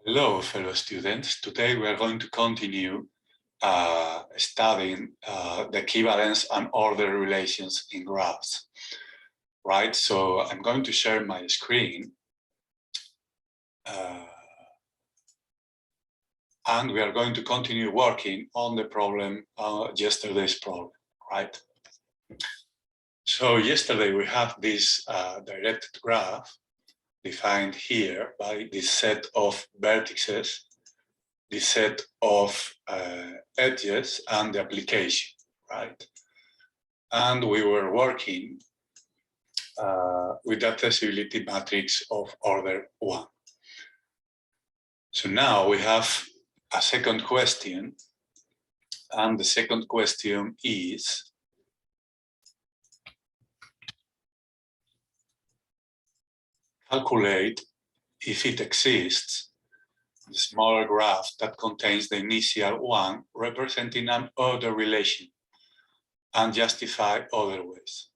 Hello, fellow students. Today we are going to continue studying the equivalence and order relations in graphs, right? So I'm going to share my screen and we are going to continue working on the problem, yesterday's problem, right? So yesterday we have this directed graph defined here by this set of vertices, the set of edges and the application, right? And we were working with the accessibility matrix of order 1. So now we have a second question, and the second question is, calculate if it exists the smaller graph that contains the initial one representing an order relation and justify otherwise,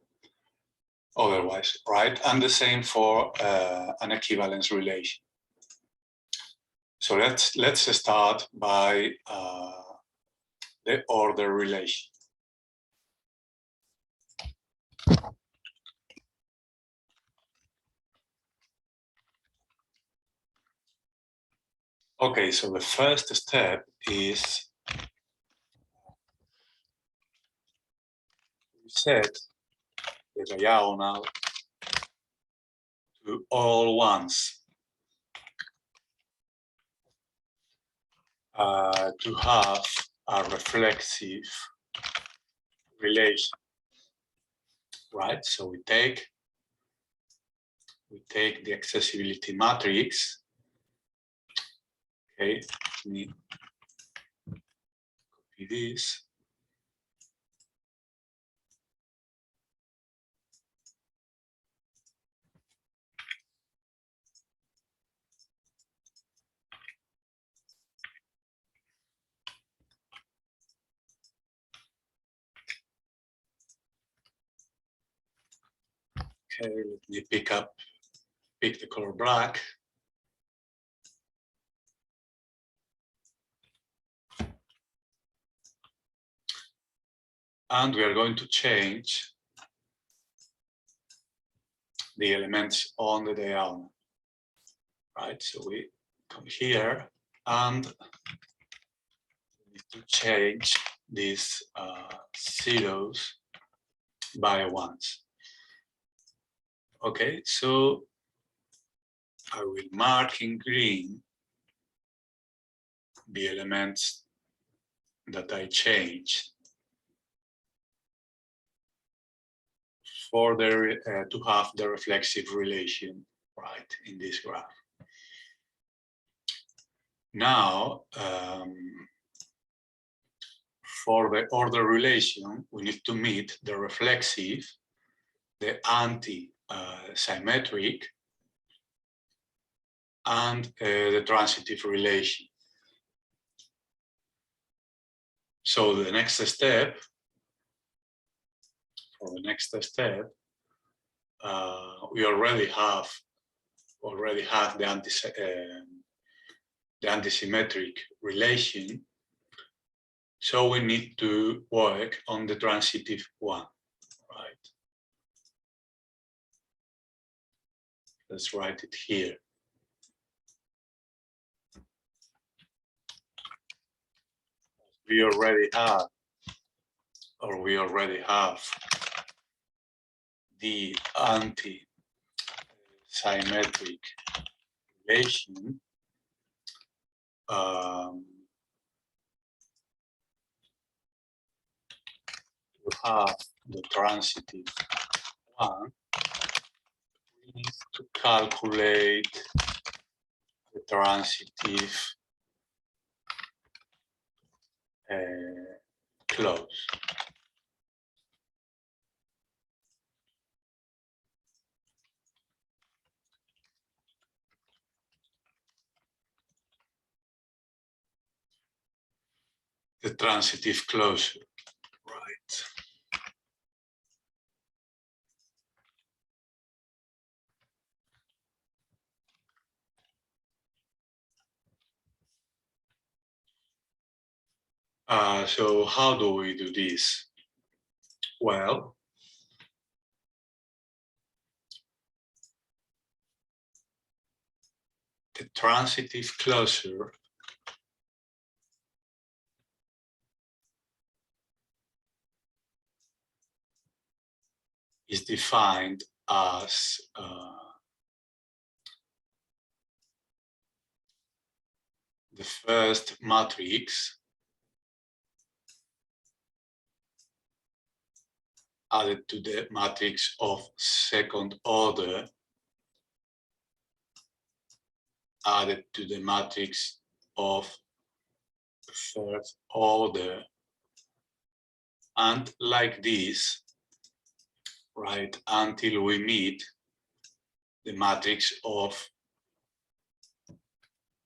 right? And the same for an equivalence relation. So let's start by the order relation. Okay, so the first step is set the diagonal to all ones to have a reflexive relation, right? So we take the accessibility matrix. Okay, let me copy this. Okay, let me pick the color black. And we are going to change the elements on the diagonal, right? So we come here and we need to change these zeros by ones. Okay, so I will mark in green the elements that I changed for to have the reflexive relation, right, in this graph. Now, for the order relation, we need to meet the reflexive, the anti-symmetric, and the transitive relation. So the next step, we already have the antisymmetric relation. So we need to work on the transitive one, right? Let's write it here. We already have the anti-symmetric relation. To have the transitive one, we need to calculate the transitive close. The transitive closure, right? So how do we do this? Well, the transitive closure is defined as the first matrix added to the matrix of second order added to the matrix of third order, and like this, right, until we meet the matrix of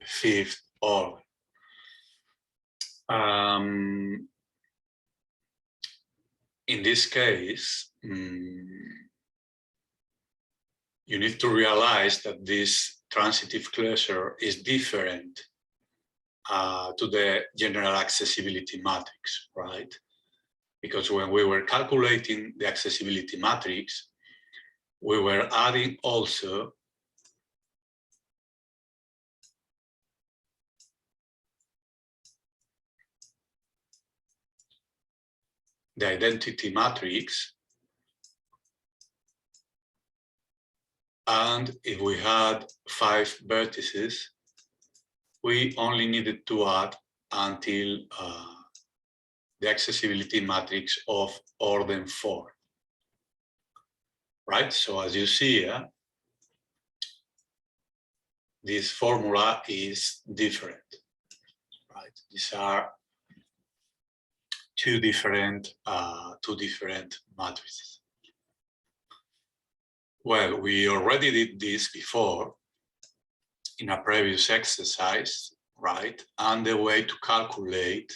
fifth order. In this case, you need to realize that this transitive closure is different to the general accessibility matrix, right? Because when we were calculating the accessibility matrix, we were adding also the identity matrix, and if we had 5 vertices, we only needed to add until the accessibility matrix of order 4, right? So as you see, this formula is different, right? These are two different matrices. Well, we already did this before in a previous exercise, right? And the way to calculate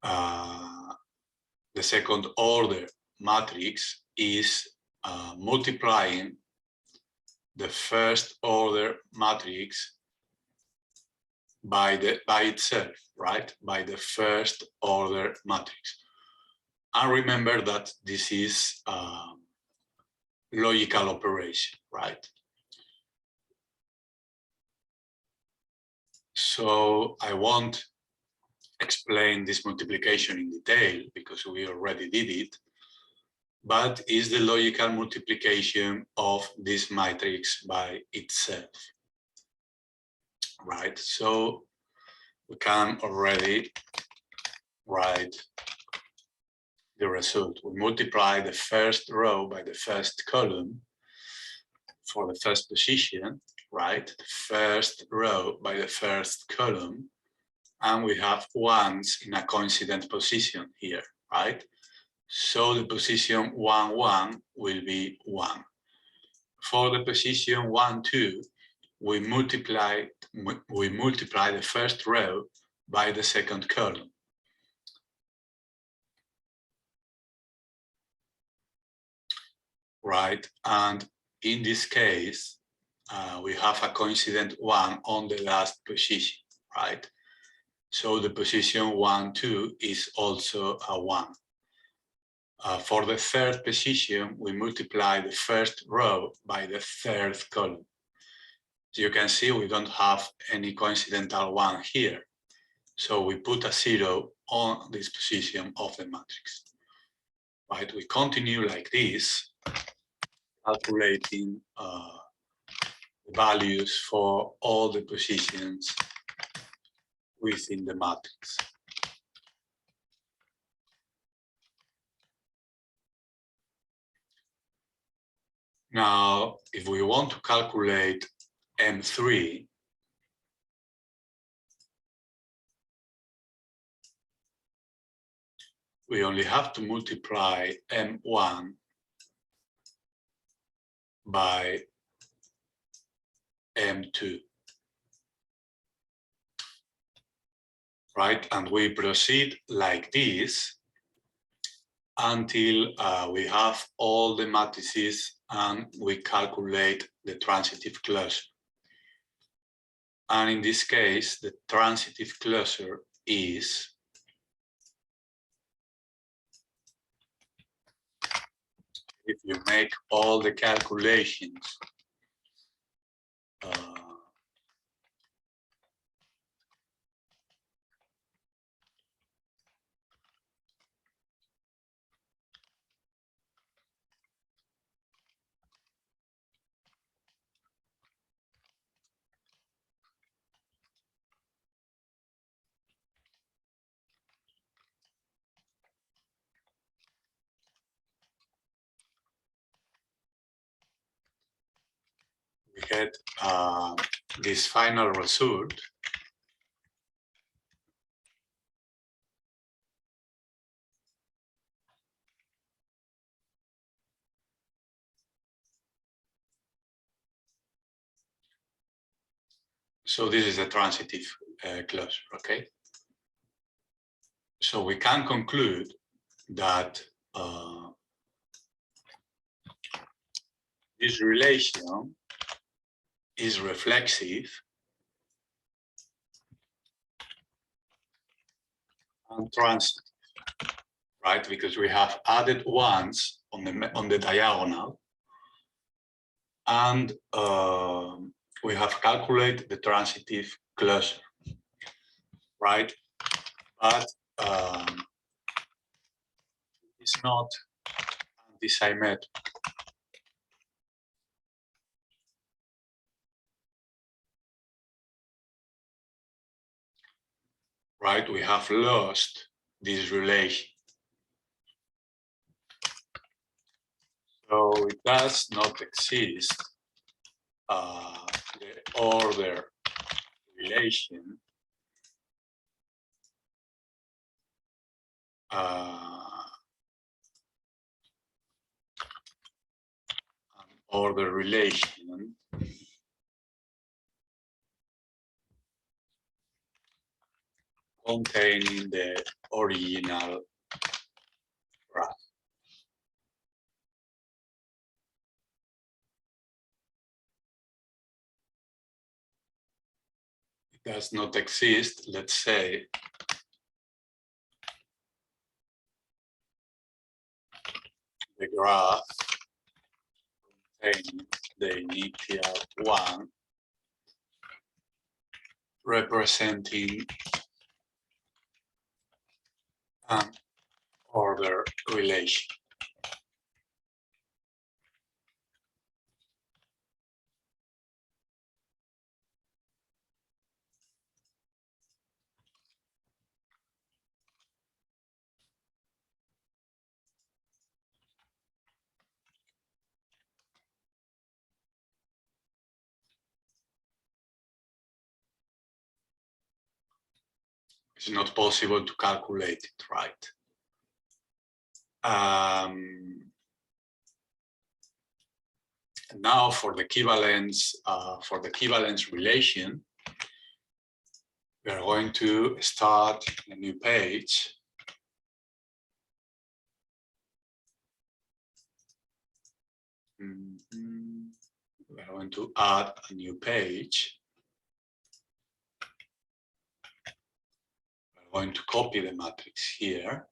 the second order matrix is multiplying the first order matrix by itself, right? By the first order matrix. And remember that this is logical operation, right? So I won't explain this multiplication in detail because we already did it, but is the logical multiplication of this matrix by itself, right? So we can already write the result. We multiply the first row by the first column for the first position, right? The first row by the first column, and we have ones in a coincident position here, right? So the position 1, 1 will be 1. For the position 1, 2, we multiply the first row by the second column. Right, and in this case, we have a coincident 1 on the last position, right? So the position 1, 2 is also a 1. For the third position, we multiply the first row by the third column. So you can see we don't have any coincidental 1 here. So we put a 0 on this position of the matrix. Right, we continue like this, calculating values for all the positions within the matrix. Now, if we want to calculate M3, we only have to multiply M1 by M2. Right, and we proceed like this until we have all the matrices and we calculate the transitive closure. And in this case, the transitive closure is if you make all the calculations we get this final result. So this is a transitive closure, okay? So we can conclude that this relation is reflexive and transitive, right? Because we have added ones on the diagonal, and we have calculated the transitive closure, right? But it's not antisymmetric. Right, we have lost this relation. So it does not exist the order relation order relation containing the original graph. It does not exist, let's say, the graph containing the initial one representing an order relation. It's not possible to calculate it, right? Now for the equivalence relation, we are going to start a new page. We are going to add a new page. We're going to copy the matrix here.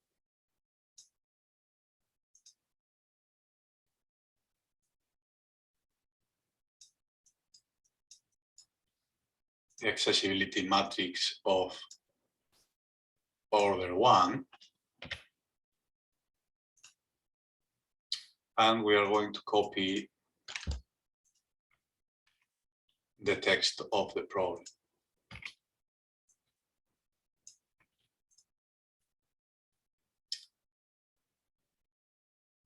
The accessibility matrix of order 1. And we are going to copy the text of the problem.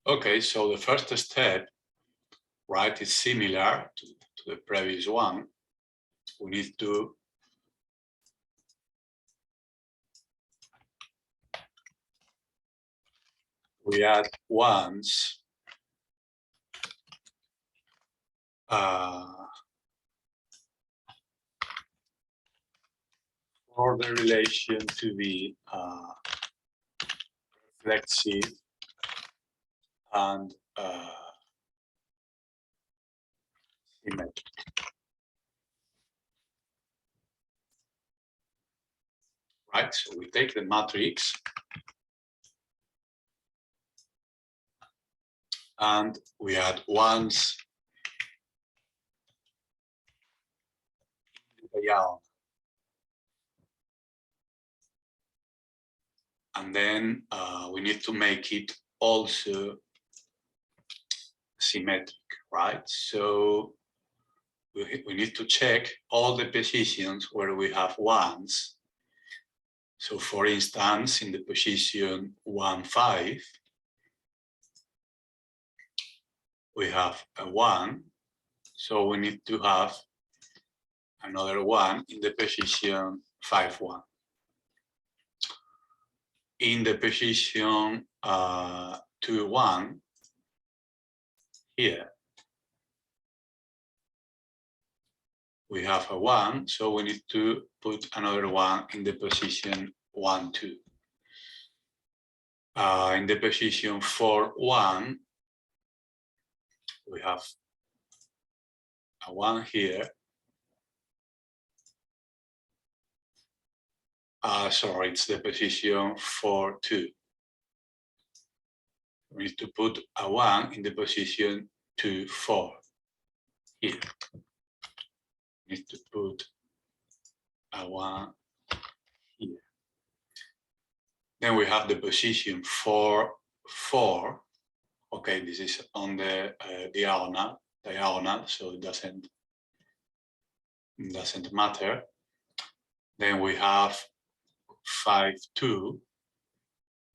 Okay, so the first step, right, is similar to the previous one. We need to add ones for the relation to be reflexive and symmetric. right? So we take the matrix and we add ones diagonal. And then we need to make it also symmetric, right? So we need to check all the positions where we have ones. So for instance, in the position 1, 5, we have a 1. So we need to have another 1 in the position 5, 1. In the position 2, 1, here, we have a 1, so we need to put another 1 in the position 1, 2. In the position 4, 1, we have a 1 here. Sorry, it's the position 4, 2. We need to put a 1 in the position 2, 4 here. We need to put a 1 here. Then we have the position 4, 4. Okay, this is on the diagonal, so it doesn't matter. Then we have 5, 2.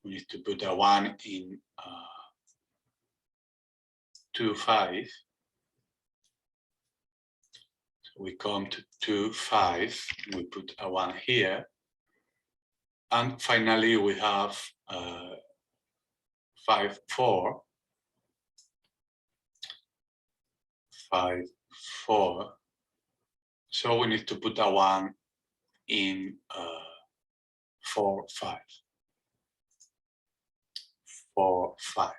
We need to put a 1 in 2, 5. So we come to 2, 5. We put a 1 here. And finally, we have 5, 4. 5, 4. So we need to put a 1 in 4, 5. 4, 5.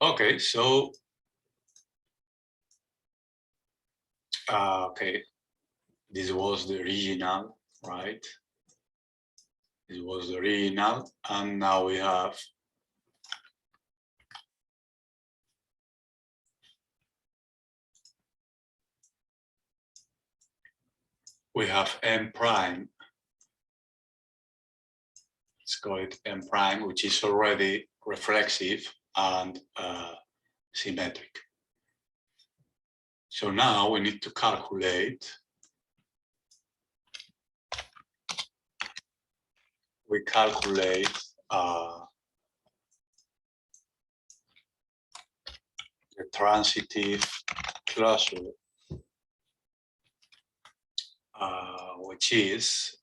Okay, so okay, this was the original, right? This was the original, and now we have M prime. Let's call it M prime, which is already reflexive and symmetric. So now we need to calculate. We calculate the transitive closure, which is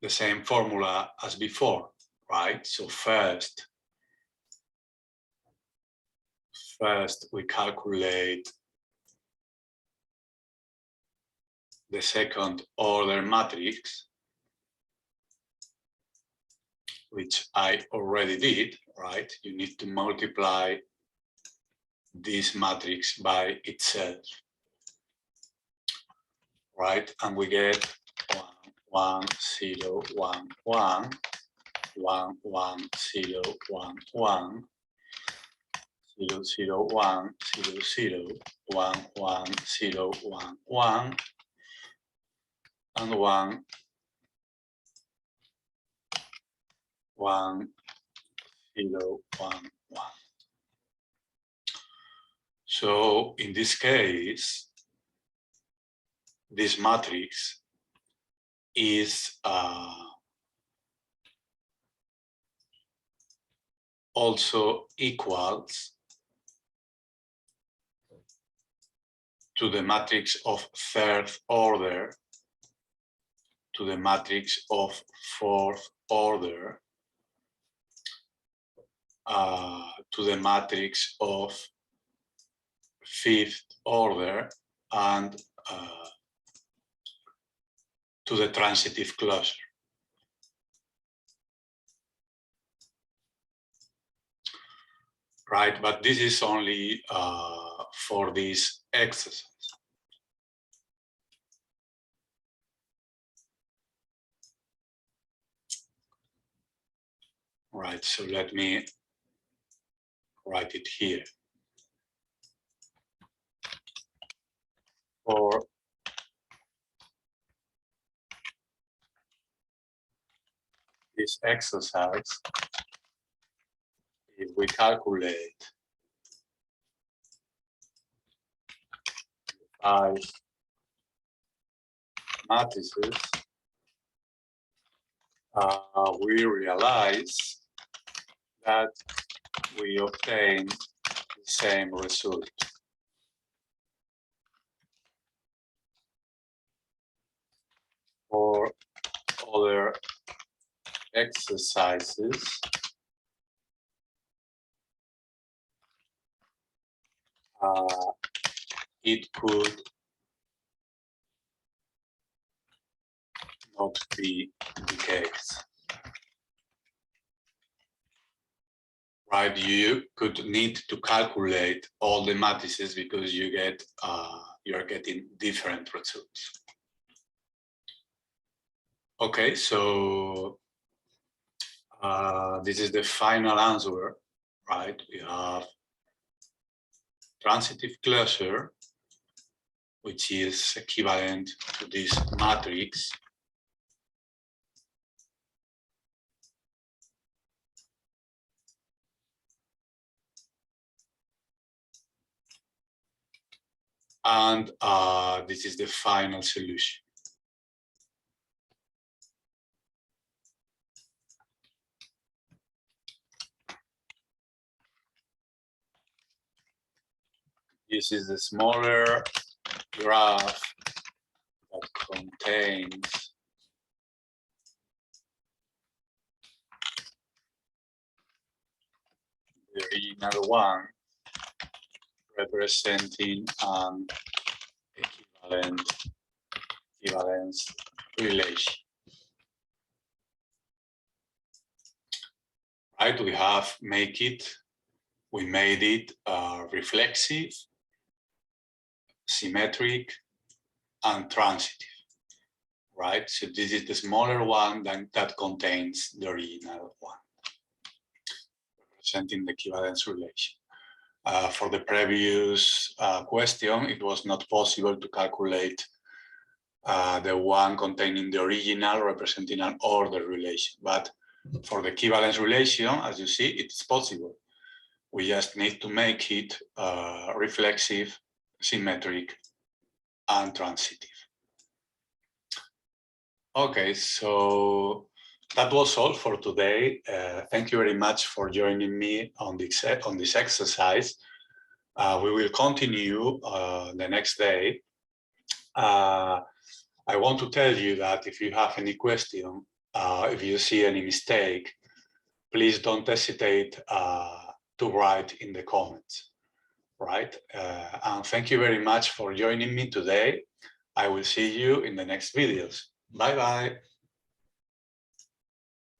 the same formula as before, right? So first we calculate the second order matrix, which I already did, right? You need to multiply this matrix by itself, right? And we get 1, 0, 1, 1, 1, 1, 0, 1, 1, 0, 0, 1, 0, 0, 1, 1, 0, 1, 1, and 1, 1, 0, 1, 1. So in this case, this matrix is also equals to the matrix of third order, to the matrix of fourth order, to the matrix of fifth order, and to the transitive closure. Right, but this is only for this exercise. right? So let me write it here. For this exercise, if we calculate 5 matrices, we realize that we obtain the same result. For other exercises, it could not be the case. Right, you could need to calculate all the matrices because you are getting different results. Okay, so this is the final answer, right? We have transitive closure, which is equivalent to this matrix. And this is the final solution. This is the smaller graph that contains the original one, representing an equivalence relation. Right, we made it reflexive, symmetric, and transitive. Right, so this is the smaller one that contains the original one, representing the equivalence relation. For the previous question, it was not possible to calculate the one containing the original representing an order relation. But for the equivalence relation, as you see, it's possible. We just need to make it reflexive, symmetric, and transitive. Okay, so that was all for today. Thank you very much for joining me on this exercise. We will continue the next day. I want to tell you that if you have any question, if you see any mistake, please don't hesitate to write in the comments, right? And thank you very much for joining me today. I will see you in the next videos. Bye-bye.